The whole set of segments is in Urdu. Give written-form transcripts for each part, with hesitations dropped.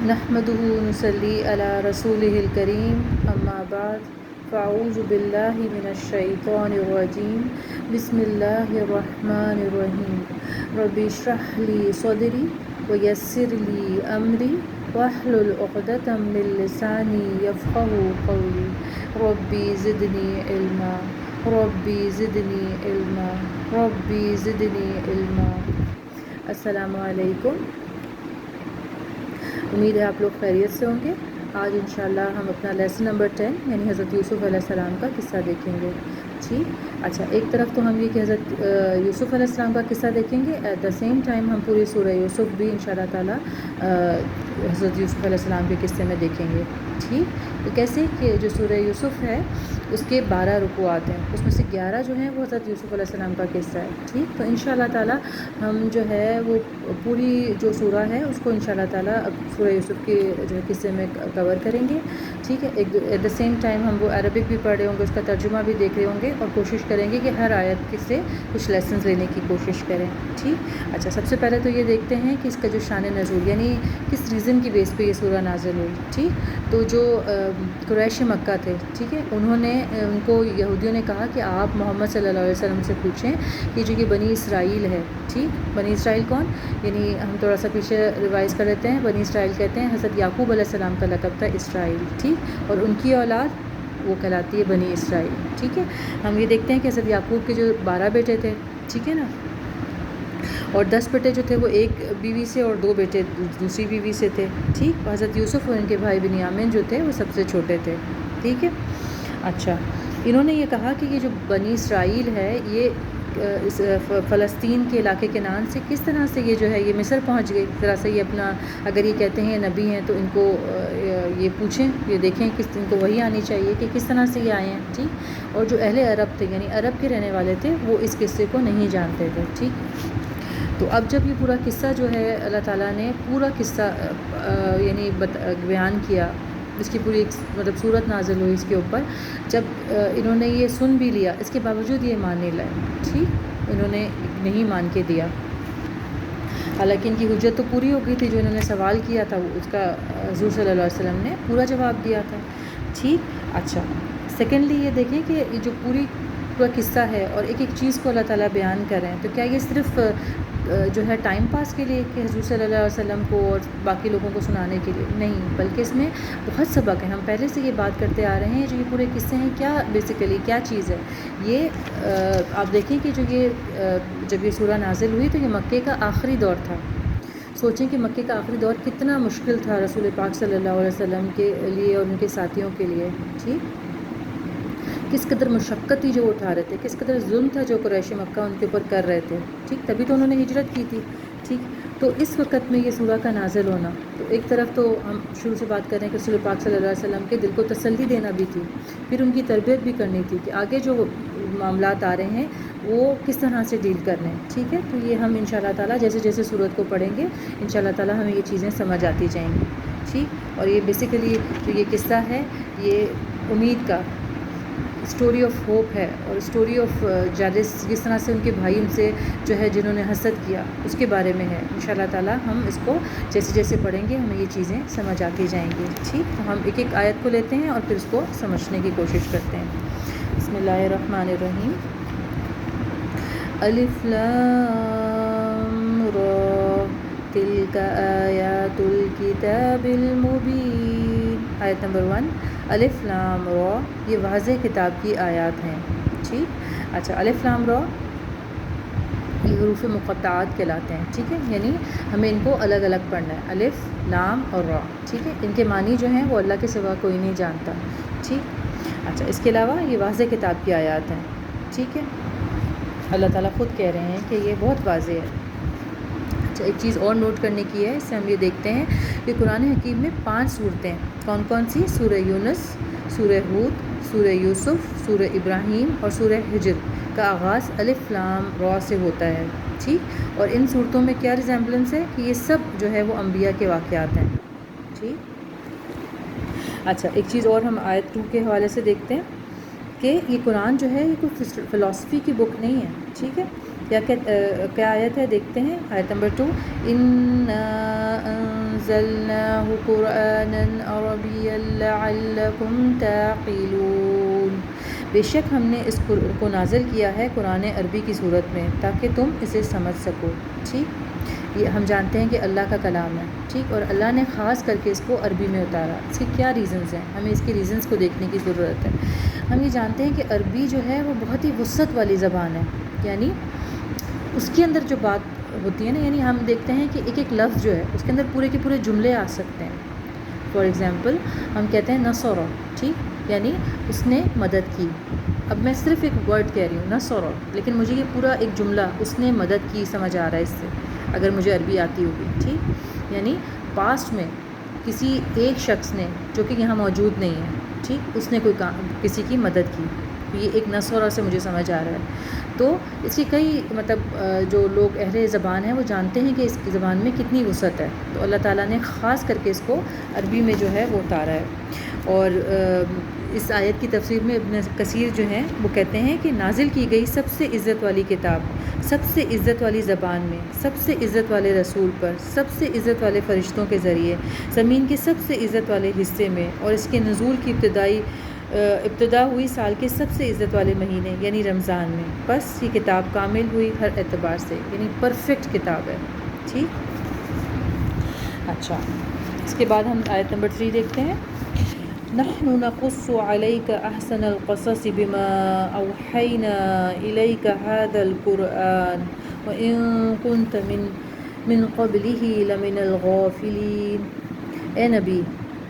نحمده ونصلي على رسوله الكريم اما بعد فاعوذ بالله من الشيطان الرجيم بسم الله الرحمن الرحيم رب اشرح لي صدري ويسر لي امري واحلل عقدة من لساني يفقهوا قولي ربي زدني علما ربي زدني علما ربي زدني علما۔ السلام علیکم، امید ہے آپ لوگ خیریت سے ہوں گے۔ آج انشاءاللہ ہم اپنا لیسن نمبر 10 یعنی حضرت یوسف علیہ السلام کا قصہ دیکھیں گے۔ ٹھیک، اچھا، ایک طرف تو ہم یہ کہ حضرت یوسف علیہ السلام کا قصہ دیکھیں گے، ایٹ دا سیم ٹائم ہم پوری سورہ یوسف بھی انشاءاللہ تعالیٰ حضرت یوسف علیہ السلام کے قصے میں دیکھیں گے۔ ٹھیک، تو کیسے کہ جو سورہ یوسف ہے اس کے 12 رکوعات ہیں، اس میں سے 11 جو ہیں وہ حضرت یوسف علیہ السلام کا قصہ ہے۔ ٹھیک، تو انشاءاللہ تعالیٰ ہم جو ہے وہ پوری جو سورہ ہے اس کو انشاءاللہ تعالیٰ اب سورہ یوسف کے جو ہے قصے میں کور کریں گے۔ ٹھیک ہے، ایٹ دا سیم ٹائم ہم وہ عربک بھی پڑھ رہے ہوں گے، اس کا ترجمہ بھی دیکھ رہے ہوں گے، اور کوشش کریں گے کہ ہر آیت سے کچھ لیسنز لینے کی کوشش کریں۔ ٹھیک، اچھا، سب سے پہلے تو یہ دیکھتے ہیں کہ اس کا جو شان نزول یعنی کس ریزن کی بیس پہ یہ سورہ نازل ہوئی۔ ٹھیک، تو جو قریش مکہ تھے، ٹھیک ہے، ان کو یہودیوں نے کہا کہ آپ محمد صلی اللہ علیہ وسلم سے پوچھیں کہ جو یہ بنی اسرائیل ہے، ٹھیک، بنی اسرائیل کون، یعنی ہم تھوڑا سا پیچھے ریوائز کر لیتے ہیں۔ بنی اسرائیل کہتے ہیں حضرت یعقوب علیہ السلام کا لقب تھا اسرائیل، ٹھیک، اور ان کی اولاد وہ کہلاتی ہے بنی اسرائیل۔ ٹھیک ہے، ہم یہ دیکھتے ہیں کہ حضرت یعقوب کے جو 12 بیٹے تھے، ٹھیک ہے نا، اور 10 بیٹے جو تھے وہ ایک بیوی سے اور 2 بیٹے دوسری بیوی سے تھے۔ ٹھیک، حضرت یوسف اور ان کے بھائی بنیامین جو تھے وہ سب سے چھوٹے تھے۔ ٹھیک ہے، اچھا، انہوں نے یہ کہا کہ یہ جو بنی اسرائیل ہے یہ اس فلسطین کے علاقے کے نام سے کس طرح سے یہ جو ہے یہ مصر پہنچ گئی، اس طرح سے یہ اپنا اگر یہ کہتے ہیں نبی ہیں تو ان کو یہ پوچھیں، یہ دیکھیں کہ ان کو وہی آنی چاہیے کہ کس طرح سے یہ آئے ہیں۔ ٹھیک، اور جو اہل عرب تھے یعنی عرب کے رہنے والے تھے وہ اس قصے کو نہیں جانتے تھے۔ ٹھیک، تو اب جب یہ پورا قصہ جو ہے اللہ تعالیٰ نے پورا قصہ یعنی بیان کیا، اس کی پوری مطلب صورت نازل ہوئی اس کے اوپر، جب انہوں نے یہ سن بھی لیا اس کے باوجود یہ مان نہیں لائے۔ ٹھیک، انہوں نے نہیں مان کے دیا، حالانکہ ان کی حجت تو پوری ہو گئی تھی، جو انہوں نے سوال کیا تھا اس کا حضور صلی اللہ علیہ وسلم نے پورا جواب دیا تھا۔ ٹھیک، اچھا، سیکنڈلی یہ دیکھیں کہ یہ جو پورا قصہ ہے اور ایک ایک چیز کو اللہ تعالیٰ بیان کر رہے ہیں، تو کیا یہ صرف جو ہے ٹائم پاس کے لیے کہ حضور صلی اللہ علیہ وسلم کو اور باقی لوگوں کو سنانے کے لیے نہیں، بلکہ اس میں بہت سبق ہے۔ ہم پہلے سے یہ بات کرتے آ رہے ہیں، جو یہ پورے قصے ہیں کیا بیسیکلی کیا چیز ہے یہ آپ دیکھیں کہ جو یہ جب یہ سورہ نازل ہوئی تو یہ مکے کا آخری دور تھا۔ سوچیں کہ مکے کا آخری دور کتنا مشکل تھا رسول پاک صلی اللہ علیہ وسلم کے لیے اور ان کے ساتھیوں کے لیے۔ ٹھیک، کس قدر مشقت تھی جو وہ اٹھا رہے تھے، کس قدر ظلم تھا جو قریش مکہ ان کے اوپر کر رہے تھے۔ ٹھیک، تبھی تو انہوں نے ہجرت کی تھی۔ ٹھیک، تو اس وقت میں یہ سورہ کا نازل ہونا، تو ایک طرف تو ہم شروع سے بات کر رہے ہیں کہ رسول پاک صلی اللہ علیہ وسلم کے دل کو تسلی دینا بھی تھی، پھر ان کی تربیت بھی کرنی تھی کہ آگے جو معاملات آ رہے ہیں وہ کس طرح سے ڈیل کرنے ہیں۔ ٹھیک ہے، تو یہ ہم انشاءاللہ تعالیٰ جیسے جیسے سورت کو پڑھیں گے انشاءاللہ تعالیٰ ہمیں یہ چیزیں سمجھ آتی جائیں گی۔ ٹھیک، اور یہ بیسیکلی جو یہ قصہ ہے یہ امید کا اسٹوری آف ہوپ ہے، اور اسٹوری آف جالس جس طرح سے ان کے بھائی ان سے جو ہے جنہوں نے حسد کیا اس کے بارے میں ہے۔ انشاءاللہ تعالیٰ ہم اس کو جیسے جیسے پڑھیں گے ہمیں یہ چیزیں سمجھ آتی جائیں گی۔ ٹھیک، تو ہم ایک ایک آیت کو لیتے ہیں اور پھر اس کو سمجھنے کی کوشش کرتے ہیں۔ بسم اللہ الرحمن الرحیم، الف لام را تلک آیات الکتاب المبین۔ آیت نمبر 1، الف لام را، یہ واضح کتاب کی آیات ہیں۔ ٹھیک، اچھا، الف لام را یہ حروف مقطعات کہلاتے ہیں۔ ٹھیک ہے، یعنی ہمیں ان کو الگ الگ پڑھنا ہے، الف لام اور را۔ ٹھیک ہے، ان کے معنی جو ہیں وہ اللہ کے سوا کوئی نہیں جانتا۔ ٹھیک، اچھا، اس کے علاوہ یہ واضح کتاب کی آیات ہیں۔ ٹھیک ہے، اللہ تعالیٰ خود کہہ رہے ہیں کہ یہ بہت واضح ہے۔ اچھا، ایک چیز اور نوٹ کرنے کی ہے، اس سے ہم یہ دیکھتے ہیں کہ قرآن حکیم میں 5 صورتیں کون کون سی، سورہ یونس، سورہ ہود، سورہ یوسف، سورہ ابراہیم اور سورہ ہجر کا آغاز الف لام را سے ہوتا ہے۔ ٹھیک، اور ان صورتوں میں کیا ریزمبلنس ہے کہ یہ سب جو ہے وہ انبیاء کے واقعات ہیں۔ ٹھیک، اچھا، ایک چیز اور ہم آیت 2 کے حوالے سے دیکھتے ہیں کہ یہ قرآن جو ہے یہ کوئی فلاسفی کی بک نہیں ہے۔ ٹھیک ہے، کیا آیت ہے دیکھتے ہیں، آیت نمبر 2، اِنَّا أَنزَلْنَاهُ قُرْآنًا عَرَبِيًّا لَعَلَّكُمْ تَعْقِلُونَ، بے شک ہم نے اس کو نازل کیا ہے قرآن عربی کی صورت میں تاکہ تم اسے سمجھ سکو. ٹھیک، یہ ہم جانتے ہیں کہ اللہ کا کلام ہے، ٹھیک، اور اللہ نے خاص کر کے اس کو عربی میں اتارا. اس کے کیا ریزنز ہیں، ہمیں اس کے ریزنز کو دیکھنے کی ضرورت ہے. ہم یہ جانتے ہیں کہ عربی جو ہے وہ بہت ہی وسعت والی زبان ہے، یعنی اس کے اندر جو بات ہوتی ہے نا، یعنی ہم دیکھتے ہیں کہ ایک ایک لفظ جو ہے اس کے اندر پورے کے پورے جملے آ سکتے ہیں. فار ایگزامپل ہم کہتے ہیں نصر، ٹھیک، یعنی اس نے مدد کی. اب میں صرف ایک ورڈ کہہ رہی ہوں نصر، لیکن مجھے یہ پورا ایک جملہ اس نے مدد کی سمجھ آ رہا ہے اس سے، اگر مجھے عربی آتی ہوگی. ٹھیک، یعنی پاسٹ میں کسی ایک شخص نے جو کہ یہاں موجود نہیں ہے، ٹھیک، اس نے کوئی کسی کی مدد کی، یہ ایک نصر سے مجھے سمجھ آ رہا ہے. تو اس کی کئی مطلب جو لوگ اہل زبان ہیں وہ جانتے ہیں کہ اس کی زبان میں کتنی وسعت ہے، تو اللہ تعالیٰ نے خاص کر کے اس کو عربی میں جو ہے وہ اتارا ہے. اور اس آیت کی تفسیر میں ابن کثیر جو ہیں وہ کہتے ہیں کہ نازل کی گئی سب سے عزت والی کتاب، سب سے عزت والی زبان میں، سب سے عزت والے رسول پر، سب سے عزت والے فرشتوں کے ذریعے، زمین کے سب سے عزت والے حصے میں، اور اس کے نزول کی ابتدا ہوئی سال کے سب سے عزت والے مہینے یعنی رمضان میں. بس یہ کتاب کامل ہوئی ہر اعتبار سے، یعنی پرفیکٹ کتاب ہے. ٹھیک، اچھا، اس کے بعد ہم آیت نمبر 3 دیکھتے ہیں. نحن نقص عليك احسن القصص بما اوحينا اليك هذا القرآن وان كنت من قبله لمن الغافلين. اے نبی،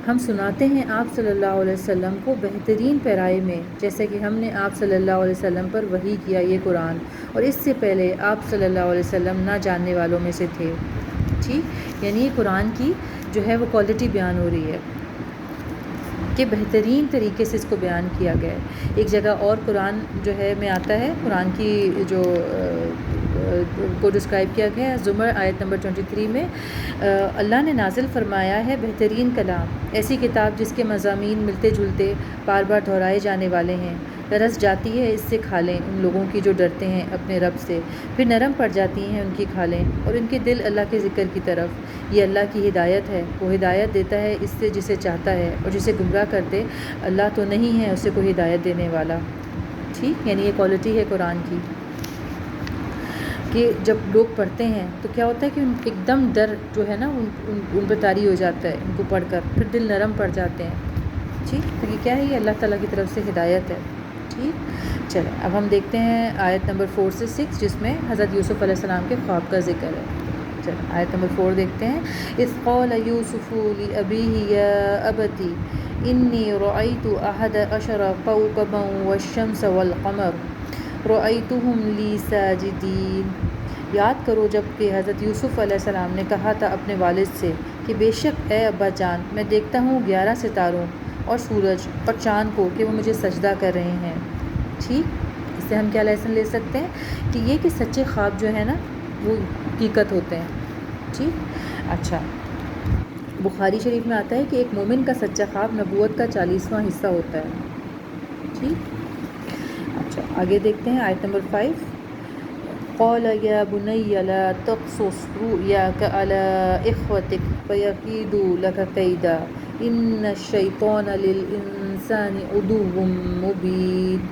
ہم سناتے ہیں آپ صلی اللہ علیہ وسلم کو بہترین پیرائے میں، جیسے کہ ہم نے آپ صلی اللہ علیہ وسلم پر وحی کیا یہ قرآن، اور اس سے پہلے آپ صلی اللہ علیہ وسلم نہ جاننے والوں میں سے تھے. ٹھیک، یعنی یہ قرآن کی جو ہے وہ کوالٹی بیان ہو رہی ہے کہ بہترین طریقے سے اس کو بیان کیا گیا ہے. ایک جگہ اور قرآن جو ہے میں آتا ہے، قرآن کی جو کو ڈسکرائب کیا گیا ہے، زمر آیت نمبر 23 میں اللہ نے نازل فرمایا ہے بہترین کلام، ایسی کتاب جس کے مضامین ملتے جلتے بار بار دہرائے جانے والے ہیں. رس جاتی ہے اس سے کھالیں ان لوگوں کی جو ڈرتے ہیں اپنے رب سے، پھر نرم پڑ جاتی ہیں ان کی کھالیں اور ان کے دل اللہ کے ذکر کی طرف. یہ اللہ کی ہدایت ہے، وہ ہدایت دیتا ہے اس سے جسے چاہتا ہے، اور جسے گمراہ کرتے اللہ تو نہیں ہے اسے کوئی ہدایت دینے والا. ٹھیک، یعنی یہ کوالٹی ہے قرآن کی کہ جب لوگ پڑھتے ہیں تو کیا ہوتا ہے کہ ایک دم ڈر جو ہے نا ان پہ طاری ہو جاتا ہے ان کو پڑھ کر، پھر دل نرم پڑ جاتے ہیں. ٹھیک، تو یہ کیا ہے، یہ اللہ تعالیٰ کی طرف سے ہدایت ہے. ٹھیک، چلیں اب ہم دیکھتے ہیں آیت نمبر 4 سے 6 جس میں حضرت یوسف علیہ السلام کے خواب کا ذکر ہے. چلیں آیت نمبر 4 دیکھتے ہیں. اذ قال یوسف لأبیہ یا ابت انی رأیت 11 کوکبا والشمس والقمر رأیتہم لی ساجدین. یاد کرو جب کہ حضرت یوسف علیہ السلام نے کہا تھا اپنے والد سے کہ بے شک اے ابا جان میں دیکھتا ہوں 11 ستاروں اور سورج اور چاند کو کہ وہ مجھے سجدہ کر رہے ہیں. ٹھیک، اس سے ہم کیا لیسن لے سکتے ہیں کہ یہ کہ سچے خواب جو ہے نا وہ حقیقت ہوتے ہیں. ٹھیک، اچھا، بخاری شریف میں آتا ہے کہ ایک مومن کا سچا خواب نبوت کا 40واں حصہ ہوتا ہے. ٹھیک، اچھا آگے دیکھتے ہیں آیت نمبر 5. قال یا بنی لا تقصص رؤیاک علی اخوتک فیکیدوا لک کیدا ان الشیطان للانسان عدو مبین.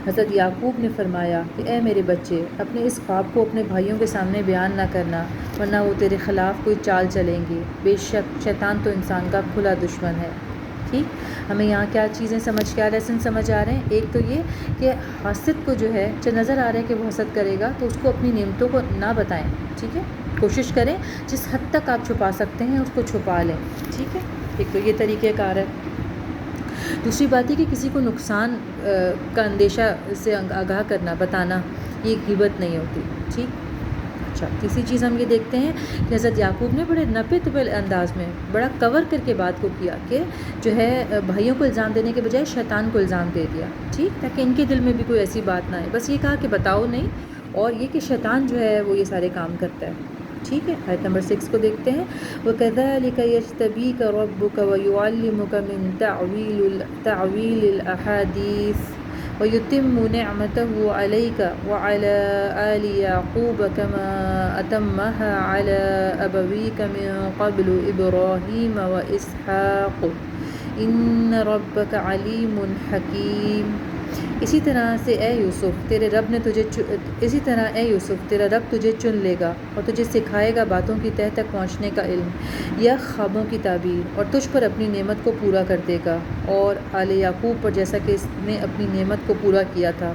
حضرت یعقوب نے فرمایا کہ اے میرے بچے، اپنے اس خواب کو اپنے بھائیوں کے سامنے بیان نہ کرنا ورنہ وہ تیرے خلاف کوئی چال چلیں گے، بے شک شیطان تو انسان کا کھلا دشمن ہے. ٹھیک، ہمیں یہاں کیا چیزیں کیا لیسن سمجھ آ رہے ہیں. ایک تو یہ کہ حاسد کو جو ہے جو نظر آ رہا ہے کہ وہ حسد کرے گا تو اس کو اپنی نعمتوں کو نہ بتائیں. ٹھیک ہے، کوشش کریں جس حد تک آپ چھپا سکتے ہیں اس کو چھپا لیں. ٹھیک ہے، ایک تو یہ طریقہ کار ہے. دوسری بات یہ کہ کسی کو نقصان کا اندیشہ سے آگاہ کرنا، بتانا، یہ غیبت نہیں ہوتی. ٹھیک، اچھا، تیسری چیز ہم یہ دیکھتے ہیں کہ حضرت یعقوب نے بڑے نپے تپے انداز میں بڑا کور کر کے بات کو کیا کہ جو ہے بھائیوں کو الزام دینے کے بجائے شیطان کو الزام دے دیا. ٹھیک، تاکہ ان کے دل میں بھی کوئی ایسی بات نہ آئے. بس یہ کہا کہ بتاؤ نہیں، اور یہ کہ شیطان جو ہے وہ یہ سارے کام کرتا ہے. ٹھیک ہے، آیت نمبر 6 کو دیکھتے ہیں. وَكَذَلِكَ يَجْتَبِيكَ رَبُّكَ وَيُعَلِّمُكَ مِن تَعْوِيلِ الْأَحَادِيثِ وَيُتِمُّ نِعْمَتَهُ عَلَيْكَ وَعَلَى آلِ يَعْقُوبَ كَمَا أَتَمَّهَا عَلَى أَبَوَيْكَ مِن قَبْلُ إِبْرَاهِيمَ وَإِسْحَاقَ إِنَّ رَبَّكَ عَلِيمٌ حَكِيمٌ۔ اسی طرح اے یوسف تیرا رب تجھے چن لے گا اور تجھے سکھائے گا باتوں کی تہہ تک پہنچنے کا علم یا خوابوں کی تعبیر، اور تجھ پر اپنی نعمت کو پورا کر دے گا اور آل یعقوب پر جیسا کہ اس نے اپنی نعمت کو پورا کیا تھا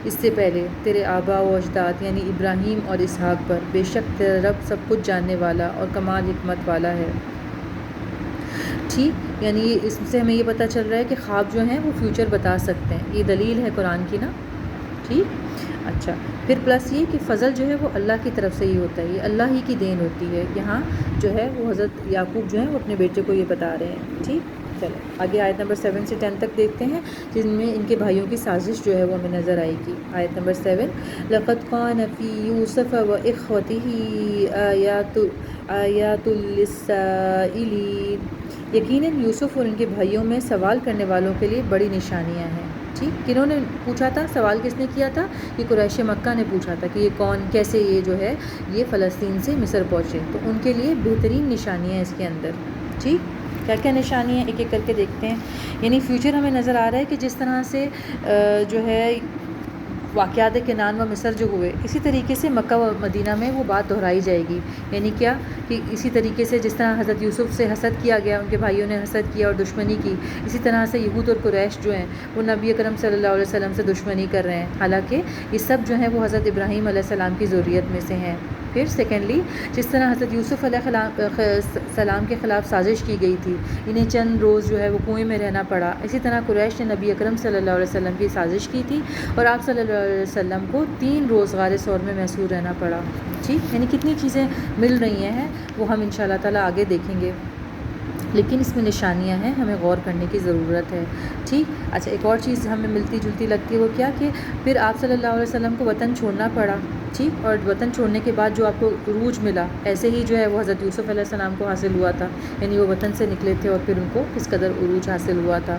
اس سے پہلے تیرے آباء و اجداد یعنی ابراہیم اور اسحاق پر۔ بے شک تیرا رب سب کچھ جاننے والا اور کمال حکمت والا ہے۔ ٹھیک، یعنی اس سے ہمیں یہ پتہ چل رہا ہے کہ خواب جو ہیں وہ فیوچر بتا سکتے ہیں، یہ دلیل ہے قرآن کی نا۔ ٹھیک، اچھا، پھر پلس یہ کہ فضل جو ہے وہ اللہ کی طرف سے ہی ہوتا ہے، یہ اللہ ہی کی دین ہوتی ہے۔ یہاں جو ہے وہ حضرت یعقوب جو ہیں وہ اپنے بیٹے کو یہ بتا رہے ہیں۔ ٹھیک، چلو آگے آیت نمبر 7 سے 10 تک دیکھتے ہیں، جن میں ان کے بھائیوں کی سازش جو ہے وہ ہمیں نظر آئے گی۔ آیت نمبر 7، لَقَدْ كَانَ فِي يُوسُفَ وَإِخْوَتِهِ آیَاتٌ لِّلسَّائِلِينَ، یقیناً یوسف اور ان کے بھائیوں میں سوال کرنے والوں کے لیے بڑی نشانیاں ہیں۔ ٹھیک، کنہوں نے پوچھا تھا؟ سوال کس نے کیا تھا؟ یہ قریش مکہ نے پوچھا تھا کہ یہ کون، کیسے یہ جو ہے یہ فلسطین سے مصر پہنچے، تو ان کے لیے بہترین نشانیاں ہیں اس کے اندر۔ ٹھیک، کیا کیا نشانی ہیں ایک ایک کر کے دیکھتے ہیں۔ یعنی فیوچر ہمیں نظر آ رہا ہے کہ جس طرح سے جو ہے واقعات کنعان و مصر جو ہوئے، اسی طریقے سے مکہ و مدینہ میں وہ بات دہرائی جائے گی۔ یعنی کیا کہ اسی طریقے سے جس طرح حضرت یوسف سے حسد کیا گیا، ان کے بھائیوں نے حسد کیا اور دشمنی کی، اسی طرح سے یہود اور قریش جو ہیں وہ نبی اکرم صلی اللہ علیہ وسلم سے دشمنی کر رہے ہیں، حالانکہ یہ سب جو ہیں وہ حضرت ابراہیم علیہ السلام کی ذریت میں سے ہیں۔ پھر سیکنڈلی، جس طرح حضرت یوسف علیہ السلام کے خلاف سازش کی گئی تھی، انہیں چند روز جو ہے وہ کنویں میں رہنا پڑا، اسی طرح قریش نے نبی اکرم صلی اللہ علیہ وسلم کی سازش کی تھی اور آپ صلی اللہ علیہ وسلم کو 3 روز غار ثور میں محصور رہنا پڑا۔ ٹھیک، یعنی کتنی چیزیں مل رہی ہیں وہ ہم ان شاء اللہ تعالیٰ آگے دیکھیں گے، لیکن اس میں نشانیاں ہیں، ہمیں غور کرنے کی ضرورت ہے۔ ٹھیک، اچھا، ایک اور چیز ہمیں ملتی جلتی لگتی ہے، وہ کیا کہ پھر آپ صلی اللہ علیہ وسلم کو وطن چھوڑنا پڑا۔ ٹھیک، اور وطن چھوڑنے کے بعد جو آپ کو عروج ملا، ایسے ہی جو ہے وہ حضرت یوسف علیہ السلام کو حاصل ہوا تھا، یعنی وہ وطن سے نکلے تھے اور پھر ان کو کس قدر عروج حاصل ہوا تھا۔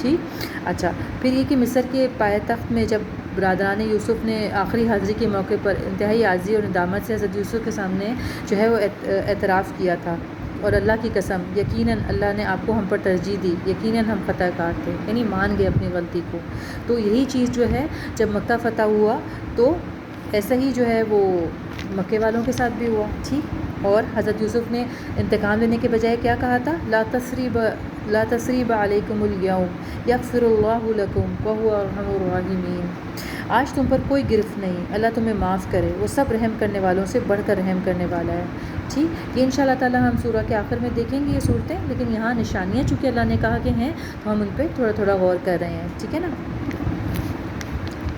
ٹھیک، اچھا، پھر یہ کہ مصر کے پائے تخت میں جب برادران یوسف نے آخری حاضری کے موقع پر انتہائی عاجزی اور ندامت سے حضرت یوسف کے سامنے جو ہے وہ اعتراف کیا تھا، اور اللہ کی قسم یقیناً اللہ نے آپ کو ہم پر ترجیح دی، یقیناً ہم خطا کار تھے، یعنی مان گئے اپنی غلطی کو۔ تو یہی چیز جو ہے جب مکہ فتح ہوا تو ایسا ہی جو ہے وہ مکے والوں کے ساتھ بھی ہوا۔ ٹھیک، اور حضرت یوسف نے انتقام لینے کے بجائے کیا کہا تھا؟ لا تثریب علیکم الیوم یغفر اللہ لکم وہو ارحم الراحمین، آج تم پر کوئی گرفت نہیں، اللہ تمہیں معاف کرے، وہ سب رحم کرنے والوں سے بڑھ کر رحم کرنے والا ہے۔ ٹھیک، یہ انشاءاللہ تعالیٰ ہم سورہ کے آخر میں دیکھیں گے یہ صورتیں، لیکن یہاں نشانیاں چونکہ اللہ نے کہا کہ ہیں تو ہم ان پہ تھوڑا تھوڑا غور کر رہے ہیں۔ ٹھیک ہے نا،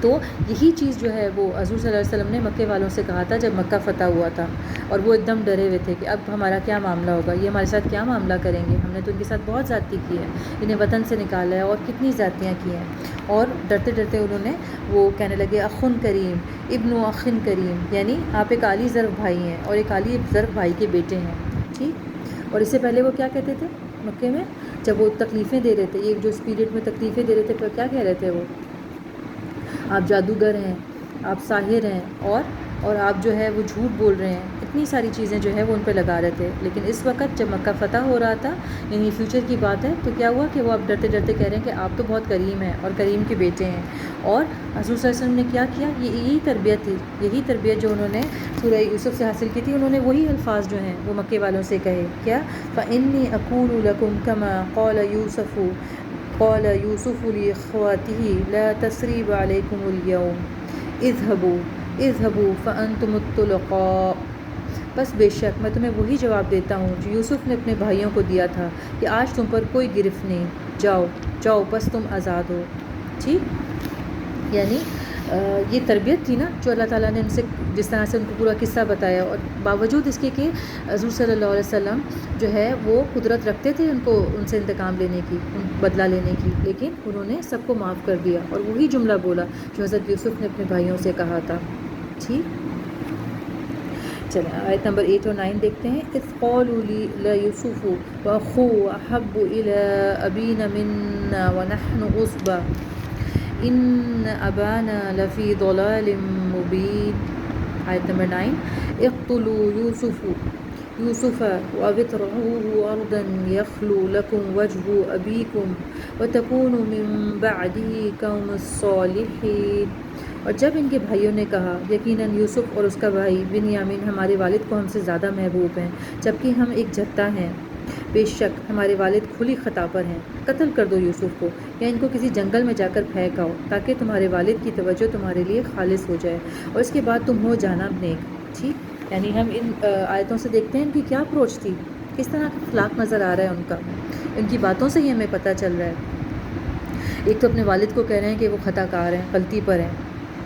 تو یہی چیز جو ہے وہ حضور صلی اللہ علیہ وسلم نے مکے والوں سے کہا تھا جب مکہ فتح ہوا تھا، اور وہ ایک دم ڈرے ہوئے تھے کہ اب ہمارا کیا معاملہ ہوگا، یہ ہمارے ساتھ کیا معاملہ کریں گے، ہم نے تو ان کے ساتھ بہت زیادتی کی ہے، انہیں وطن سے نکالا ہے اور کتنی زیادتیاں کی ہیں، اور ڈرتے ڈرتے انہوں نے وہ کہنے لگے اخن کریم ابن اخن کریم، یعنی آپ ایک عالی ضرب بھائی ہیں اور ایک عالی ضرب بھائی کے بیٹے ہیں۔ ٹھیک، اور اس سے پہلے وہ کیا کہتے تھے مکے میں جب وہ تکلیفیں دے رہے تھے، یہ جو اس پیریڈ میں تکلیفیں دے رہے تھے، کیا کہہ رہے تھے وہ؟ آپ جادوگر ہیں، آپ ساحر ہیں، اور آپ جو ہے وہ جھوٹ بول رہے ہیں، اتنی ساری چیزیں جو ہے وہ ان پہ لگا رہے تھے۔ لیکن اس وقت جب مکہ فتح ہو رہا تھا، یعنی فیوچر کی بات ہے، تو کیا ہوا کہ وہ اب ڈرتے ڈرتے کہہ رہے ہیں کہ آپ تو بہت کریم ہیں اور کریم کے بیٹے ہیں۔ اور حضور صلی اللہ علیہ وسلم نے کیا کیا؟ یہی تربیت تھی، یہی تربیت جو انہوں نے سورہ یوسف سے حاصل کی تھی، انہوں نے وہی الفاظ جو ہیں وہ مکے والوں سے کہے، کیا فَإِنِّي أَقُولُ لَكُمْ كَمَا قَالَ يُوسُفُ لِإِخْوَتِهِ لَا تَثْرِيبَ عَلَيْكُمُ الْيَوْمَ اذهبوا فَأَنْتُمُ الطُّلَقَاءُ، بس بے شک میں تمہیں وہی جواب دیتا ہوں جو یوسف نے اپنے بھائیوں کو دیا تھا کہ آج تم پر کوئی گرفت نہیں، جاؤ بس تم آزاد ہو۔ ٹھیک، یعنی یہ تربیت تھی نا جو اللہ تعالیٰ نے ان سے جس طرح سے ان کو پورا قصہ بتایا، اور باوجود اس کے کہ حضور صلی اللہ علیہ وسلم جو ہے وہ قدرت رکھتے تھے ان سے انتقام لینے کی، بدلہ لینے کی، لیکن انہوں نے سب کو معاف کر دیا اور وہی جملہ بولا جو حضرت یوسف نے اپنے بھائیوں سے کہا تھا۔ ٹھیک، چلیں آیت نمبر 8 اور 9 دیکھتے ہیں۔ اذ قالوا ليوسف واخوه احب الى ابينا منا ونحن عصبة ان ابانا لفی ضلال مبین. آیت نمبر 9. اقتلوا یوسف واطرحوه ارضا یخلو لکم وجہ ابیکم وتکونوا من بعدہ قوم الصالحین. اور جب ان کے بھائیوں نے کہا یقیناً یوسف اور اس کا بھائی بنیامین ہمارے والد کو ہم سے زیادہ محبوب ہیں جبکہ ہم ایک جتہ ہیں، بے شک ہمارے والد کھلی خطا پر ہیں، قتل کر دو یوسف کو یا ان کو کسی جنگل میں جا کر پھینک آؤ تاکہ تمہارے والد کی توجہ تمہارے لیے خالص ہو جائے اور اس کے بعد تم ہو جانا نیک. ٹھیک، یعنی ہم ان آیتوں سے دیکھتے ہیں ان کی کیا اپروچ تھی، کس طرح کا اخلاق نظر آ رہا ہے ان کا. ان کی باتوں سے ہی ہمیں پتہ چل رہا ہے. ایک تو اپنے والد کو کہہ رہے ہیں کہ وہ خطا کار ہیں، غلطی پر ہیں.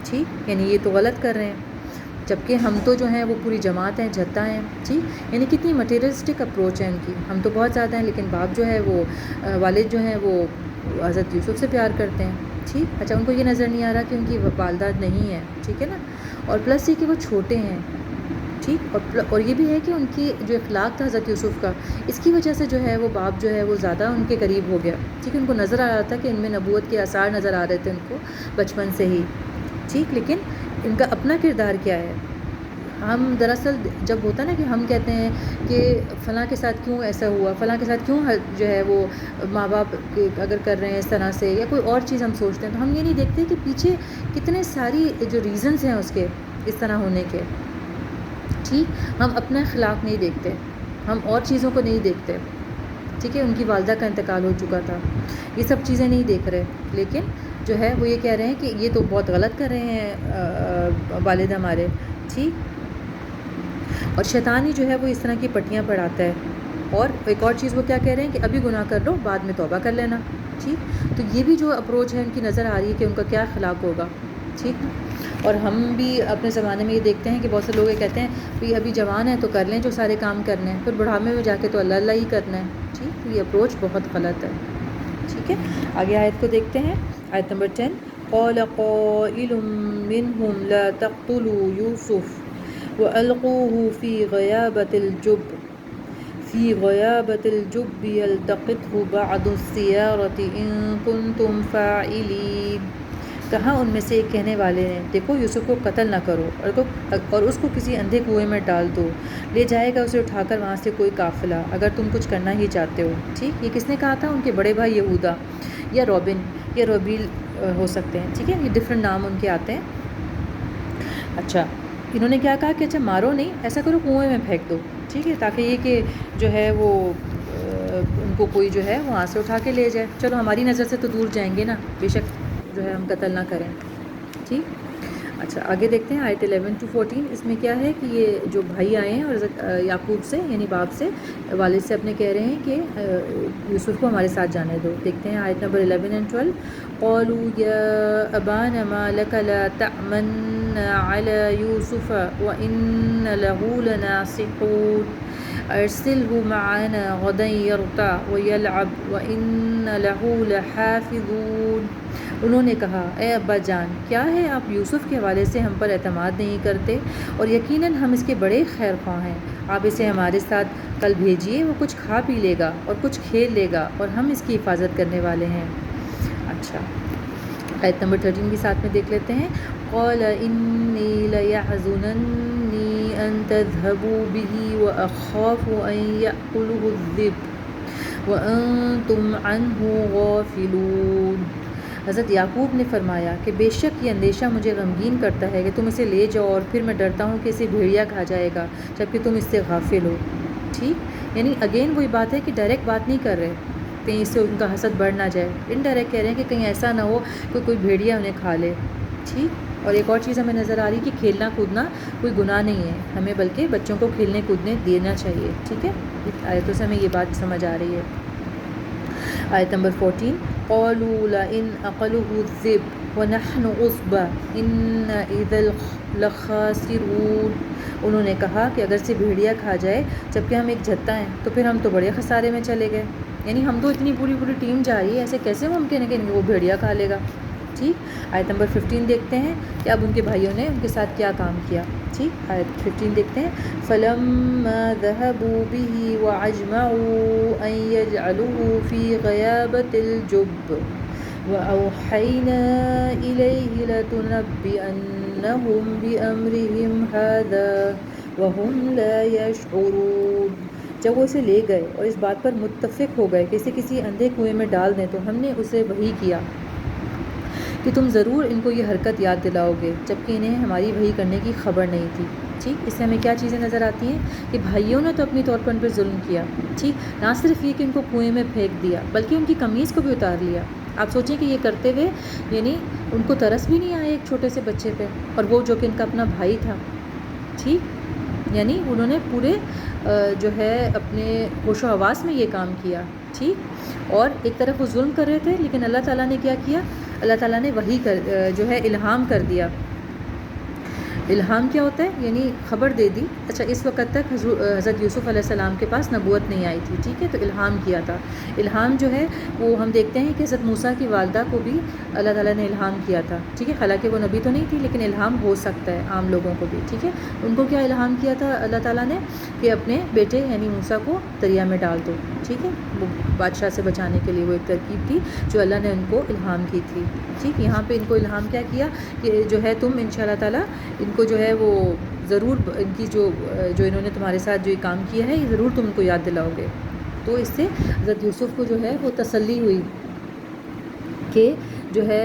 ٹھیک، یعنی یہ تو غلط کر رہے ہیں، جبکہ ہم تو جو ہیں وہ پوری جماعت ہیں، جتہ ہیں. ٹھیک، یعنی کتنی مٹیریلسٹک اپروچ ہے ان کی. ہم تو بہت زیادہ ہیں لیکن باپ جو ہے وہ والد جو ہیں وہ حضرت یوسف سے پیار کرتے ہیں. ٹھیک، اچھا ان کو یہ نظر نہیں آ رہا کہ ان کی والدہ نہیں ہے. ٹھیک ہے نا، اور پلس یہ کہ وہ چھوٹے ہیں. ٹھیک، اور یہ بھی ہے کہ ان کی جو اخلاق تھا حضرت یوسف کا، اس کی وجہ سے جو ہے وہ باپ جو ہے وہ زیادہ ان کے قریب ہو گیا. ٹھیک، ان کو نظر آ رہا تھا کہ ان میں نبوت کے آثار نظر آ رہے تھے ان کو بچپن سے ہی. ٹھیک، لیکن ان کا اپنا کردار کیا ہے. ہم دراصل جب ہوتا ہے نا کہ ہم کہتے ہیں کہ فلاں کے ساتھ کیوں ایسا ہوا، فلاں کے ساتھ کیوں جو ہے وہ ماں باپ اگر کر رہے ہیں اس طرح سے یا کوئی اور چیز ہم سوچتے ہیں، تو ہم یہ نہیں دیکھتے کہ پیچھے کتنے ساری جو ریزنز ہیں اس کے اس طرح ہونے کے. ٹھیک، ہم اپنا اخلاق نہیں دیکھتے، ہم اور چیزوں کو نہیں دیکھتے. ٹھیک ہے، ان کی والدہ کا انتقال ہو چکا تھا، یہ سب چیزیں نہیں دیکھ رہے، لیکن جو ہے وہ یہ کہہ رہے ہیں کہ یہ تو بہت غلط کر رہے ہیں والد ہمارے. ٹھیک، اور شیطان ہی جو ہے وہ اس طرح کی پٹیاں پڑھاتا ہے. اور ایک اور چیز وہ کیا کہہ رہے ہیں کہ ابھی گناہ کر لو بعد میں توبہ کر لینا. ٹھیک، تو یہ بھی جو اپروچ ہے ان کی نظر آ رہی ہے کہ ان کا کیا اخلاق ہوگا. ٹھیک، اور ہم بھی اپنے زمانے میں یہ دیکھتے ہیں کہ بہت سے لوگ یہ کہتے ہیں کہ ابھی جوان ہیں تو کر لیں جو سارے کام کرنے ہیں، پھر بڑھاپے میں جا کے تو اللہ اللہ ہی کرنا ہے. ٹھیک، تو یہ اپروچ بہت غلط ہے. ٹھیک ہے، آگے آیت کو دیکھتے ہیں. آیت نمبر 10. قال قائل منهم لا تقتلوا يوسف وألقوه في غيابة الجب يلتقطه بعض السيارة إن كنتم فاعلين. کہا ان میں سے ایک کہنے والے نے دیکھو یوسف کو قتل نہ کرو اور اس کو کسی اندھے کنویں میں ڈال دو، لے جائے گا اسے اٹھا کر وہاں سے کوئی قافلہ اگر تم کچھ کرنا ہی چاہتے ہو. ٹھیک، یہ کس نے کہا تھا؟ ان کے بڑے بھائی یہودا یا روبن یا روبیل ہو سکتے ہیں. ٹھیک ہے، یہ ڈفرینٹ نام ان کے آتے ہیں. اچھا، انہوں نے کیا کہا کہ اچھا مارو نہیں، ایسا کرو کنویں میں پھینک دو. ٹھیک ہے، تاکہ یہ کہ جو ہے وہ ان کو کوئی جو ہے وہاں سے اٹھا کے لے جائے. چلو ہماری نظر سے تو دور جائیں گے نا، بے شک جو ہے ہم قتل نہ کریں. ٹھیک، اچھا آگے دیکھتے ہیں آیت 11 to 14. اس میں کیا ہے کہ یہ جو بھائی آئے ہیں اور یعقوب سے یعنی باپ سے والد سے اپنے کہہ رہے ہیں کہ یوسف کو ہمارے ساتھ جانے دو. دیکھتے ہیں آیت نمبر 11 and 12. قالوا يا أبانا ما لك لا تأمنا على يوسف وإن له لناصحون أرسله معنا غدا يرتع ويلعب وإن له لحافظون. انہوں نے کہا اے ابا جان، کیا ہے آپ یوسف کے حوالے سے ہم پر اعتماد نہیں کرتے، اور یقیناً ہم اس کے بڑے خیر خواہ ہیں. آپ اسے ہمارے ساتھ کل بھیجیے، وہ کچھ کھا پی لے گا اور کچھ کھیل لے گا اور ہم اس کی حفاظت کرنے والے ہیں. اچھا آیت نمبر 13 بھی ساتھ میں دیکھ لیتے ہیں. قال انی لیحزننی ان تذهبوا به واخاف ان یأکلہ الذئب وانتم عنہ غافلون. حضرت یعقوب نے فرمایا کہ بے شک یہ اندیشہ مجھے غمگین کرتا ہے کہ تم اسے لے جاؤ اور پھر میں ڈرتا ہوں کہ اسے بھیڑیا کھا جائے گا جبکہ تم اس سے غافل ہو. ٹھیک، یعنی اگین وہی بات ہے کہ ڈائریکٹ بات نہیں کر رہے کہیں اس سے ان کا حسد بڑھ نہ جائے، انڈائریکٹ کہہ رہے ہیں کہ کہیں ایسا نہ ہو کہ کوئی بھیڑیا انہیں کھا لے. ٹھیک، اور ایک اور چیز ہمیں نظر آ رہی کہ کھیلنا کودنا کوئی گناہ نہیں ہے، ہمیں بلکہ بچوں کو کھیلنے کودنے دینا چاہیے. ٹھیک ہے، آیتوں سے ہمیں یہ بات سمجھ آ رہی ہے. آیت نمبر 14. قالوا لئن أكله الذئب ونحن عصبة إنا إذا لخاسرون. انہوں نے کہا کہ اگر سے بھیڑیا کھا جائے جبکہ ہم ایک جتہ ہیں تو پھر ہم تو بڑے خسارے میں چلے گئے. یعنی ہم تو اتنی پوری ٹیم جا رہی ہے، ایسے کیسے ممکن ہے کہ وہ بھیڑیا کھا لے گا. ٹھیک، آیت نمبر 15 دیکھتے ہیں کہ اب ان کے بھائیوں نے ان کے ساتھ کیا کام کیا. ٹھیک، آیت 15 دیکھتے ہیں. فلما ذهبوا به وعجمعوا ان يجعلوه في غيابة الجب وَأَوْحَيْنَا إِلَيْهِ لَتُنَبِّئَنَّهُم بِأَمْرِهِمْ هَذَا وَهُمْ لَا يَشْعُرُونَ۔ جب وہ اسے لے گئے اور اس بات پر متفق ہو گئے کہ اسے کسی اندھے کنویں میں ڈال دیں، تو ہم نے اسے وحی کیا کہ تم ضرور ان کو یہ حرکت یاد دلاؤ گے، جبکہ انہیں ہماری وحی کرنے کی خبر نہیں تھی۔ ٹھیک، اس سے ہمیں کیا چیزیں نظر آتی ہیں کہ بھائیوں نے تو اپنی طور پر ان پر ظلم کیا، ٹھیک، نہ صرف یہ کہ ان کو کنویں میں پھینک دیا بلکہ ان کی قمیص کو بھی اتار لیا۔ آپ سوچیں کہ یہ کرتے ہوئے یعنی ان کو ترس بھی نہیں آیا ایک چھوٹے سے بچے پہ، اور وہ جو کہ ان کا اپنا بھائی تھا۔ ٹھیک، یعنی انہوں نے پورے جو ہے اپنے ہوش و حواس میں یہ کام کیا۔ ٹھیک، اور ایک طرف وہ ظلم کر رہے تھے، لیکن اللہ تعالیٰ نے کیا کیا؟ اللہ تعالیٰ نے وحی جو ہے الہام کر دیا۔ الہام کیا ہوتا ہے؟ یعنی خبر دے دی۔ اچھا، اس وقت تک حضرت یوسف علیہ السلام کے پاس نبوت نہیں آئی تھی، ٹھیک ہے، تو الہام کیا تھا۔ الہام جو ہے وہ ہم دیکھتے ہیں کہ حضرت موسیٰ کی والدہ کو بھی اللہ تعالیٰ نے الہام کیا تھا، ٹھیک ہے، حالانکہ وہ نبی تو نہیں تھی لیکن الہام ہو سکتا ہے عام لوگوں کو بھی، ٹھیک ہے۔ ان کو کیا الہام کیا تھا اللہ تعالیٰ نے کہ اپنے بیٹے یعنی موسیٰ کو دریا میں ڈال دو، ٹھیک ہے، وہ بادشاہ سے بچانے کے لیے وہ ایک ترکیب تھی جو اللہ نے ان کو الہام کی تھی۔ ٹھیک، یہاں پہ ان کو الہام کیا کیا کہ جو ہے تم انشاءاللہ تعالیٰ ان کو جو ہے وہ ضرور ان کی جو انہوں نے تمہارے ساتھ جو کام کیا ہے یہ ضرور تم ان کو یاد دلاؤ گے۔ تو اس سے حضرت یوسف کو جو ہے وہ تسلی ہوئی کہ جو ہے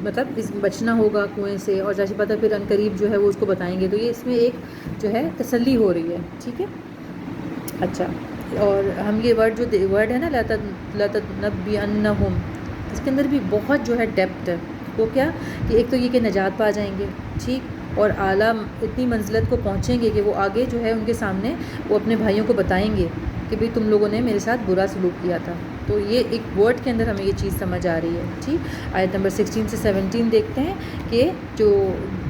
مطلب اس بچنا ہوگا کنویں سے، اور ظاہر بات ہے پھر ان قریب جو ہے وہ اس کو بتائیں گے، تو یہ اس میں ایک جو ہے تسلی ہو رہی ہے، ٹھیک ہے۔ اچھا، اور ہم یہ ورڈ ہے نا لَتُنَبِّئَنَّهُم، اس کے اندر بھی بہت جو ہے ڈیپتھ ہے۔ وہ کیا کہ ایک تو یہ کہ نجات پا جائیں گے، ٹھیک، اور اعلیٰ اتنی منزلت کو پہنچیں گے کہ وہ آگے جو ہے ان کے سامنے وہ اپنے بھائیوں کو بتائیں گے کہ بھئی تم لوگوں نے میرے ساتھ برا سلوک کیا تھا۔ تو یہ ایک ورڈ کے اندر ہمیں یہ چیز سمجھ آ رہی ہے، ٹھیک۔ آیت نمبر 16 سے 17 دیکھتے ہیں کہ جو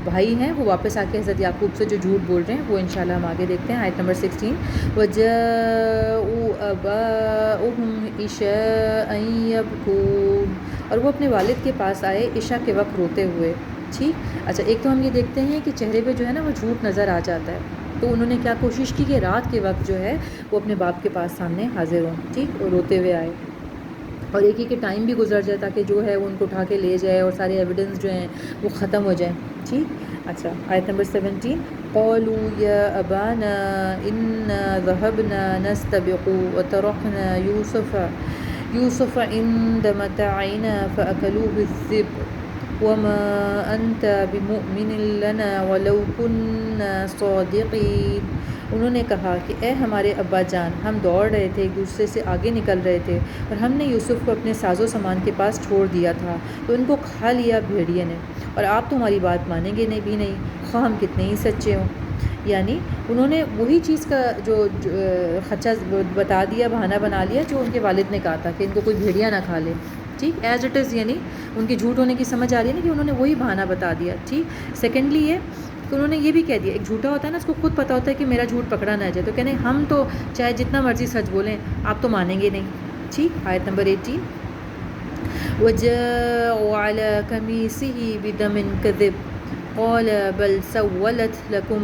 بھائی ہیں وہ واپس آ کے حضرت یعقوب سے جو جھوٹ بول رہے ہیں وہ انشاءاللہ ہم آگے دیکھتے ہیں۔ آیت نمبر 16، وَجَاءُوا أَبَاءَهُمْ عِشَاءً يَبْكُونَ، اور وہ اپنے والد کے پاس آئے عشاء کے وقت روتے ہوئے، ٹھیک۔ اچھا، ایک تو ہم یہ دیکھتے ہیں کہ چہرے پہ جو ہے نا وہ جھوٹ نظر آ جاتا ہے، تو انہوں نے کیا کوشش کی کہ رات کے وقت جو ہے وہ اپنے باپ کے پاس سامنے حاضر ہوں، ٹھیک، اور روتے ہوئے آئے، اور ایک ہی کہ ٹائم بھی گزر جائے تاکہ جو ہے وہ ان کو اٹھا کے لے جائے اور سارے ایویڈنس جو ہیں وہ ختم ہو جائیں، ٹھیک۔ اچھا، آیت نمبر 17، قالوا یا ابانا انا ذهبنا نستبق وتركنا یوسف عند متاعنا فاكلوه الذئب وما انت بمؤمن لنا ولو كنا صادقین۔ انہوں نے کہا کہ اے ہمارے ابا جان، ہم دوڑ رہے تھے، ایک دوسرے سے آگے نکل رہے تھے، اور ہم نے یوسف کو اپنے ساز و سامان کے پاس چھوڑ دیا تھا تو ان کو کھا لیا بھیڑیے نے، اور آپ تو ہماری بات مانیں گے بھی نہیں، خواہ ہم کتنے ہی سچے ہوں۔ یعنی انہوں نے وہی چیز کا جو خدشہ بتا دیا، بہانہ بنا لیا جو ان کے والد نے کہا تھا کہ ان کو کوئی بھیڑیا نہ کھا لے، ٹھیک، ایز اٹ از، یعنی ان کی جھوٹ ہونے کی سمجھ آ رہی ہے نا کہ انہوں نے وہی بہانہ بتا دیا، ٹھیک۔ سیکنڈلی یہ کہ انہوں نے یہ بھی کہہ دیا، ایک جھوٹا ہوتا ہے نا اس کو خود پتہ ہوتا ہے کہ میرا جھوٹ پکڑا نہ جائے، تو کہنے ہم تو چاہے جتنا مرضی سچ بولیں آپ تو مانیں گے نہیں، ٹھیک۔ آیت نمبر 18، وَجَاءُوا عَلَىٰ قَمِيصِهِ بِدَمٍ كَذِبٍ قَالَ بَلْ سَوَّلَتْ لَكُمْ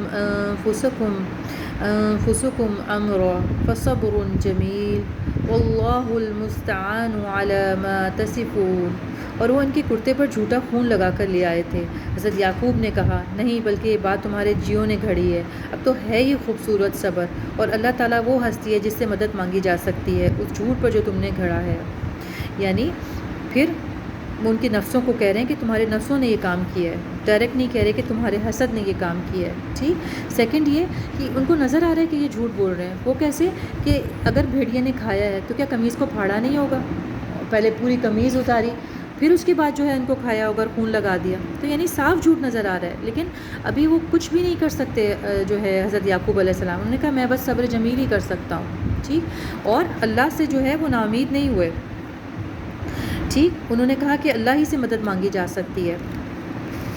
أَنفُسُكُمْ أَمْرًا فَصَبْرٌ جَمِيلٌ وَاللَّهُ الْمُسْتَعَانُ عَلَىٰ مَا تَصِفُونَ۔ اور وہ ان کے کرتے پر جھوٹا خون لگا کر لے آئے تھے۔ حضرت یعقوب نے کہا، نہیں بلکہ یہ بات تمہارے جیوں نے گھڑی ہے، اب تو ہے یہ خوبصورت صبر، اور اللہ تعالیٰ وہ ہستی ہے جس سے مدد مانگی جا سکتی ہے اس جھوٹ پر جو تم نے گھڑا ہے۔ یعنی پھر وہ ان کی نفسوں کو کہہ رہے ہیں کہ تمہارے نفسوں نے یہ کام کیا ہے، ڈائریکٹ نہیں کہہ رہے کہ تمہارے حسد نے یہ کام کیا ہے، ٹھیک۔ سیکنڈ یہ کہ ان کو نظر آ رہا ہے کہ یہ جھوٹ بول رہے ہیں، وہ کیسے کہ اگر بھیڑیا نے کھایا ہے تو کیا قمیض کو پھاڑا نہیں ہوگا، پہلے پوری قمیض اتاری پھر اس کے بعد جو ہے ان کو کھایا ہوگا اور خون لگا دیا، تو یعنی صاف جھوٹ نظر آ رہا ہے، لیکن ابھی وہ کچھ بھی نہیں کر سکتے جو ہے حضرت یعقوب علیہ السلام، انہوں نے کہا میں بس صبر جمیل ہی کر سکتا ہوں، ٹھیک، اور اللہ سے جو ہے وہ نا امید نہیں ہوئے، ٹھیک۔ انہوں نے کہا کہ اللہ ہی سے مدد مانگی جا سکتی ہے،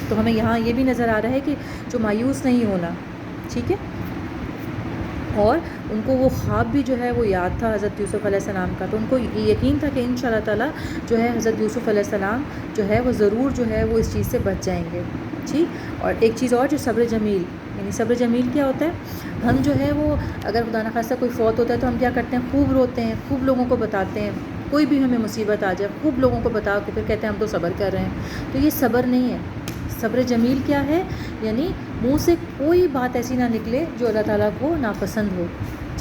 تو ہمیں یہاں یہ بھی نظر آ رہا ہے کہ جو مایوس نہیں ہونا، ٹھیک ہے، اور ان کو وہ خواب بھی جو ہے وہ یاد تھا حضرت یوسف علیہ السلام کا، تو ان کو یقین تھا کہ انشاءاللہ تعالیٰ جو ہے حضرت یوسف علیہ السلام جو ہے وہ ضرور جو ہے وہ اس چیز سے بچ جائیں گے، ٹھیک۔ اور ایک چیز اور جو صبر جمیل، یعنی صبر جمیل کیا ہوتا ہے، ہم جو ہے وہ اگر خدا نخواستہ کوئی فوت ہوتا ہے تو ہم کیا کرتے ہیں، خوب روتے ہیں، خوب لوگوں کو بتاتے ہیں کوئی بھی ہمیں مصیبت آ جائے خوب لوگوں کو بتا کے پھر کہتے ہیں ہم تو صبر کر رہے ہیں، تو یہ صبر نہیں ہے۔ صبر جمیل کیا ہے؟ یعنی منہ سے کوئی بات ایسی نہ نکلے جو اللہ تعالیٰ کو ناپسند ہو،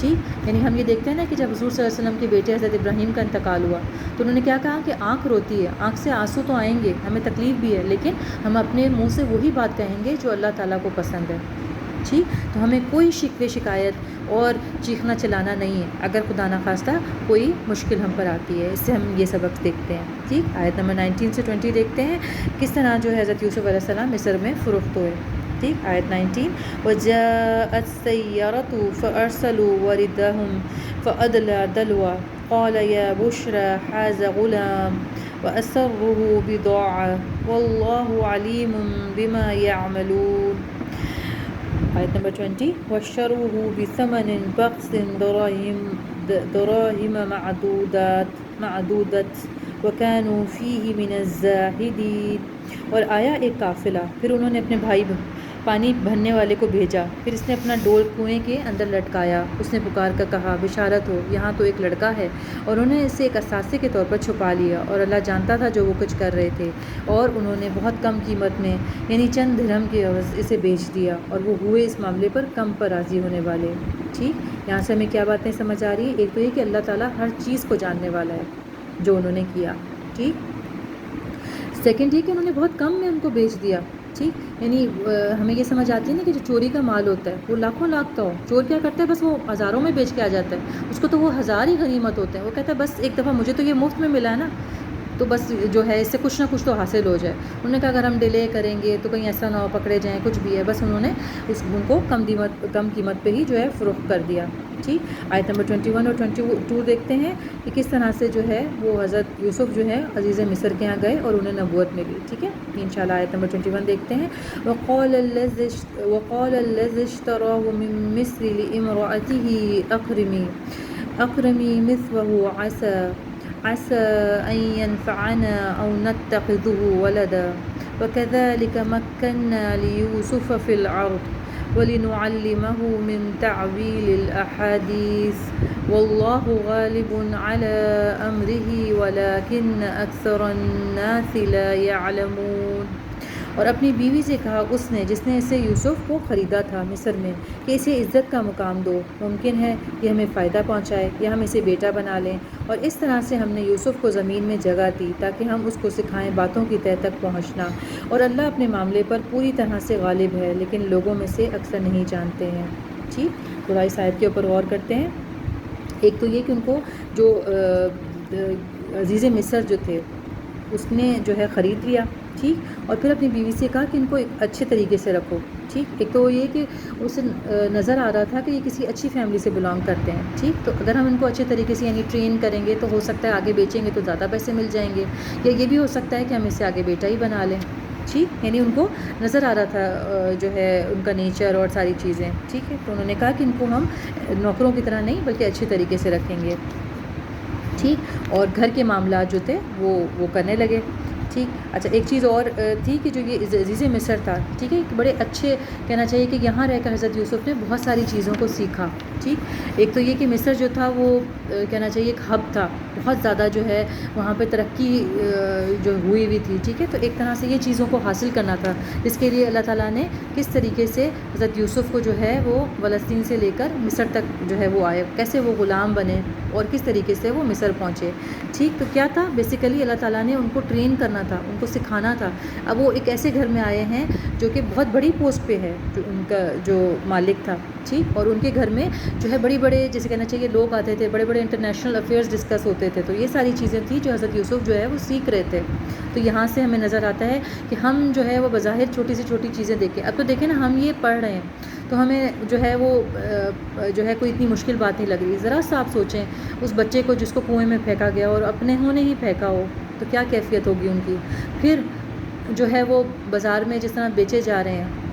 ٹھیک؟ یعنی ہم یہ دیکھتے ہیں نا کہ جب حضور صلی اللہ علیہ وسلم کے بیٹے حضرت ابراہیم کا انتقال ہوا تو انہوں نے کیا کہا کہ آنکھ روتی ہے، آنکھ سے آنسو تو آئیں گے، ہمیں تکلیف بھی ہے، لیکن ہم اپنے منہ سے وہی بات کہیں گے جو اللہ تعالیٰ کو پسند ہے، ٹھیک؟ تو ہمیں کوئی شکوے شکایت اور چیخنا چلانا نہیں ہے اگر خدا نخواستہ کوئی مشکل ہم پر آتی ہے۔ اس سے ہم یہ سبق دیکھتے ہیں، ٹھیک؟ آیت نمبر 19 سے 20 دیکھتے ہیں کس طرح جو ہے حضرت یوسف علیہ السلام مصر میں فروخت ہوئے، ٹھیک؟ آیت 19 وَجَاءَتْ السَّيَّارَةُ فَأَرْسَلُوا وَارِدَهُمْ فَأَدْلَىٰ دَلْوَهُ قَالَ يَا بُشْرَىٰ هَٰذَا غُلَامٌ وَأَسَرُّهُ بِضَاعَةً وَاللَّهُ عَلِيمٌ بِمَا يَعْمَلُونَ۔ آیت نمبر 20 وَاشْتَرُوهُ بِثَمَنٍ بَخْسٍ دَرَاهِمَ مَعْدُودَةٍ وَكَانُوا فِيهِ مِنَ الزَّاهِدِينَ۔ اور آیا ایک قافلہ، پھر انہوں نے اپنے بھائی پانی بھرنے والے کو بھیجا، پھر اس نے اپنا ڈول کنویں کے اندر لٹکایا، اس نے پکار کر کہا بشارت ہو، یہاں تو ایک لڑکا ہے، اور انہوں نے اسے ایک اثاثے کے طور پر چھپا لیا، اور اللہ جانتا تھا جو وہ کچھ کر رہے تھے، اور انہوں نے بہت کم قیمت میں یعنی چند درہم کے عوض اسے بیچ دیا، اور وہ ہوئے اس معاملے پر کم پر راضی ہونے والے، ٹھیک؟ یہاں سے ہمیں کیا باتیں سمجھ آ رہی ہیں؟ ایک تو یہ کہ اللہ تعالیٰ ہر چیز کو جاننے والا ہے جو انہوں نے کیا، ٹھیک؟ سیکنڈ یہ کہ انہوں نے بہت کم میں ان کو بیچ دیا، ٹھیک؟ یعنی ہمیں یہ سمجھ آتی ہے نا کہ جو چوری کا مال ہوتا ہے وہ لاکھوں لاکھ کا ہو، چور کیا کرتا ہے بس وہ ہزاروں میں بیچ کے آ جاتا ہے، اس کو تو وہ ہزار ہی غنیمت ہوتے ہیں، وہ کہتا ہے بس ایک دفعہ مجھے تو یہ مفت میں ملا ہے نا، تو بس جو ہے اس سے کچھ نہ کچھ تو حاصل ہو جائے۔ انہوں نے کہا اگر ہم ڈیلے کریں گے تو کہیں ایسا نہ ہو پکڑے جائیں، کچھ بھی ہے، بس انہوں نے ان کو کم قیمت پہ ہی جو ہے فروخت کر دیا، ٹھیک؟ آیت نمبر 21 اور 22 دیکھتے ہیں کہ کس طرح سے جو ہے وہ حضرت یوسف جو ہے عزیز مصر کے یہاں گئے اور انہیں نبوت ملی، ٹھیک ہے؟ انشاءاللہ آیت نمبر 21 دیکھتے ہیں وقال الذي اشتراه من مصر لامرأته أكرمي مثله عسى أن ينفعنا أو نتخذه ولدا وكذلك مكنا ليوسف في الأرض ولنعلمه من تعويل الأحاديث والله غالب على أمره ولكن أكثر الناس لا يعلمون۔ اور اپنی بیوی سے کہا اس نے جس نے اسے یوسف کو خریدا تھا مصر میں کہ اسے عزت کا مقام دو، ممکن ہے کہ ہمیں فائدہ پہنچائے یا ہم اسے بیٹا بنا لیں، اور اس طرح سے ہم نے یوسف کو زمین میں جگہ دی تاکہ ہم اس کو سکھائیں باتوں کی تہ تک پہنچنا، اور اللہ اپنے معاملے پر پوری طرح سے غالب ہے لیکن لوگوں میں سے اکثر نہیں جانتے ہیں، ٹھیک؟ تو اس آیت کے اوپر غور کرتے ہیں۔ ایک تو یہ کہ ان کو جو عزیز مصر جو تھے اس نے جو ہے خرید لیا، ٹھیک؟ اور پھر اپنی بیوی سے کہا کہ ان کو ایک اچھے طریقے سے رکھو، ٹھیک؟ ایک تو یہ کہ اسے نظر آ رہا تھا کہ یہ کسی اچھی فیملی سے بلانگ کرتے ہیں، ٹھیک؟ تو اگر ہم ان کو اچھے طریقے سے یعنی ٹرین کریں گے تو ہو سکتا ہے آگے بیچیں گے تو زیادہ پیسے مل جائیں گے، یا یہ بھی ہو سکتا ہے کہ ہم اسے آگے بیٹا ہی بنا لیں، ٹھیک؟ یعنی ان کو نظر آ رہا تھا جو ہے ان کا نیچر اور ساری چیزیں، ٹھیک ہے؟ تو انہوں نے کہا کہ ان کو ہم نوکروں کی طرح نہیں بلکہ اچھے طریقے سے رکھیں گے، ٹھیک؟ اور گھر کے معاملات جو تھے وہ کرنے لگے، ٹھیک؟ اچھا ایک چیز اور تھی کہ جو یہ عزیز مصر تھا، ٹھیک ہے، بڑے اچھے کہنا چاہیے کہ یہاں رہ کر حضرت یوسف نے بہت ساری چیزوں کو سیکھا، ٹھیک؟ ایک تو یہ کہ مصر جو تھا وہ کہنا چاہیے ایک ہب تھا، بہت زیادہ جو ہے وہاں پہ ترقی جو ہوئی ہوئی تھی، ٹھیک ہے؟ تو ایک طرح سے یہ چیزوں کو حاصل کرنا تھا جس کے لیے اللہ تعالیٰ نے کس طریقے سے حضرت یوسف کو جو ہے وہ فلسطین سے لے کر مصر تک جو ہے وہ آئے، کیسے وہ غلام بنے اور کس طریقے سے وہ مصر پہنچے، ٹھیک؟ تو کیا تھا بیسیکلی اللہ تعالیٰ نے ان کو ٹرین کرنا تھا، ان کو سکھانا تھا۔ اب وہ ایک ایسے گھر میں آئے ہیں جو کہ بہت بڑی پوسٹ پہ ہے، جو ان کا جو مالک تھا، ٹھیک؟ اور ان کے گھر میں جو ہے بڑے جیسے کہنا چاہیے لوگ آتے تھے، بڑے انٹرنیشنل افیئرز ڈسکس ہوتے تھے، تو یہ ساری چیزیں تھیں جو حضرت یوسف جو ہے وہ سیکھ رہے تھے۔ تو یہاں سے ہمیں نظر آتا ہے کہ ہم جو ہے وہ بظاہر چھوٹی سے چھوٹی چیزیں دیکھیں، اب تو دیکھیں نا ہم یہ پڑھ رہے ہیں تو ہمیں جو ہے وہ جو ہے کوئی اتنی مشکل بات نہیں لگ رہی، ذرا سا آپ سوچیں اس بچے کو جس کو کنویں میں پھینکا گیا اور اپنے ہونے ہی پھینکا ہو تو کیا کیفیت ہوگی ان کی، پھر جو ہے وہ بازار میں جس طرح بیچے جا رہے ہیں،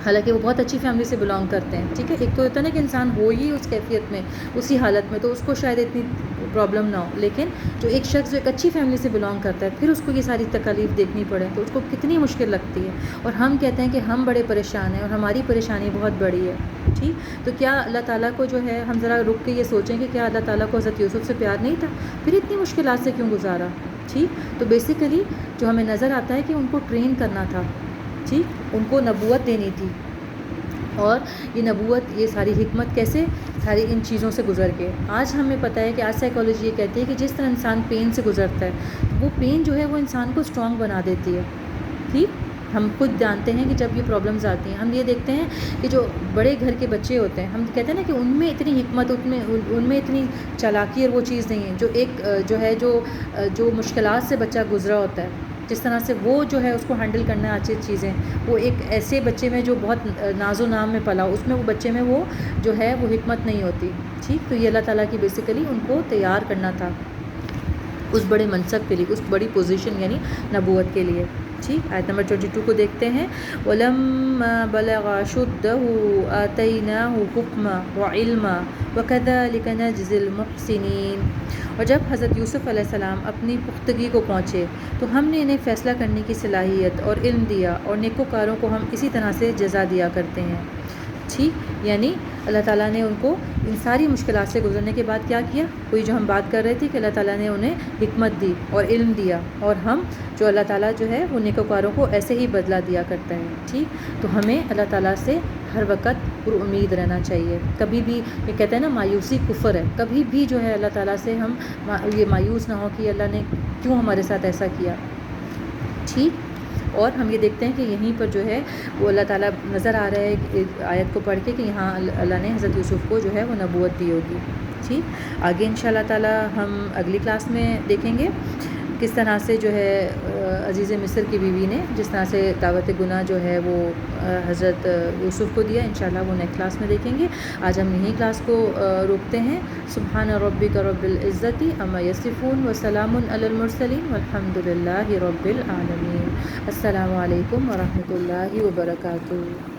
حالانکہ وہ بہت اچھی فیملی سے بلانگ کرتے ہیں، ٹھیک ہے؟ ایک تو ہوتا ہے نا کہ انسان ہو ہی اس کیفیت میں اسی حالت میں تو اس کو شاید اتنی پرابلم نہ ہو، لیکن جو ایک شخص جو ایک اچھی فیملی سے بلانگ کرتا ہے پھر اس کو یہ ساری تکالیف دیکھنی پڑے تو اس کو کتنی مشکل لگتی ہے، اور ہم کہتے ہیں کہ ہم بڑے پریشان ہیں اور ہماری پریشانی بہت بڑی ہے، ٹھیک؟ ٹھیک. تو کیا اللہ تعالیٰ کو جو ہے ہم ذرا رک کے یہ سوچیں کہ کیا اللہ تعالیٰ کو حضرت یوسف سے پیار نہیں تھا؟ پھر اتنی مشکلات سے کیوں گزارا؟ ٹھیک. تو بیسیکلی جو ہمیں نظر آتا ہے کہ ان کو ٹرین کرنا تھا. ٹھیک. ان کو نبوت دینی تھی، اور یہ نبوت، یہ ساری حکمت کیسے؟ ساری ان چیزوں سے گزر کے. آج ہمیں پتہ ہے کہ آج سائیکالوجی یہ کہتی ہے کہ جس طرح انسان پین سے گزرتا ہے، وہ پین جو ہے وہ انسان کو اسٹرانگ بنا دیتی ہے. ٹھیک. ہم خود جانتے ہیں کہ جب یہ پرابلمز آتی ہیں، ہم یہ دیکھتے ہیں کہ جو بڑے گھر کے بچے ہوتے ہیں، ہم کہتے ہیں نا کہ ان میں اتنی حکمت، ان میں اتنی چالاکی اور وہ چیز نہیں ہے جو ایک جو ہے جو مشکلات سے بچہ گزرا ہوتا ہے، جس طرح سے وہ جو ہے اس کو ہینڈل کرنا اچھی چیزیں، وہ ایک ایسے بچے میں جو بہت ناز و نام میں پلا، اس میں وہ بچے میں وہ جو ہے وہ حکمت نہیں ہوتی. ٹھیک. تو یہ اللہ تعالیٰ کی بیسیکلی ان کو تیار کرنا تھا اس بڑے منصب کے لیے، اس بڑی پوزیشن یعنی نبوت کے لیے. ٹھیک. آیت نمبر 22 کو دیکھتے ہیں. وَلَمَّا بَلَغَ أَشُدَّهُ آتَيْنَاهُ حُكْمًا وَعِلْمًا وَكَذَلِكَ نَجْزِي الْمُحْسِنِينَ. اور جب حضرت یوسف علیہ السلام اپنی پختگی کو پہنچے تو ہم نے انہیں فیصلہ کرنے کی صلاحیت اور علم دیا، اور نیکوکاروں کو ہم اسی طرح سے جزا دیا کرتے ہیں. ٹھیک. یعنی اللہ تعالیٰ نے ان کو ان ساری مشکلات سے گزرنے کے بعد کیا کیا؟ وہی جو ہم بات کر رہے تھے کہ اللہ تعالیٰ نے انہیں حکمت دی اور علم دیا، اور ہم جو اللہ تعالیٰ جو ہے وہ نیکوکاروں کو ایسے ہی بدلہ دیا کرتا ہے. ٹھیک. تو ہمیں اللہ تعالیٰ سے ہر وقت پر امید رہنا چاہیے. کبھی بھی یہ کہتے ہیں نا مایوسی کفر ہے، کبھی بھی جو ہے اللہ تعالیٰ سے ہم یہ مایوس نہ ہو کہ اللہ نے کیوں ہمارے ساتھ ایسا کیا. ٹھیک. اور ہم یہ دیکھتے ہیں کہ یہیں پر جو ہے وہ اللہ تعالیٰ نظر آ رہا ہے آیت کو پڑھ کے کہ یہاں اللہ نے حضرت یوسف کو جو ہے وہ نبوت دی ہوگی. ٹھیک. آگے انشاءاللہ تعالیٰ ہم اگلی کلاس میں دیکھیں گے کس طرح سے جو ہے عزیز مصر کی بیوی نے جس طرح سے دعوت گناہ جو ہے وہ حضرت یوسف کو دیا. انشاءاللہ وہ نیکسٹ کلاس میں دیکھیں گے. آج ہم یہیں کلاس کو روکتے ہیں. سبحان ربک رب العزت عما یصفون وسلام علی المرسلین والحمد للہ رب العالمین. السلام علیکم ورحمۃ اللہ وبرکاتہ.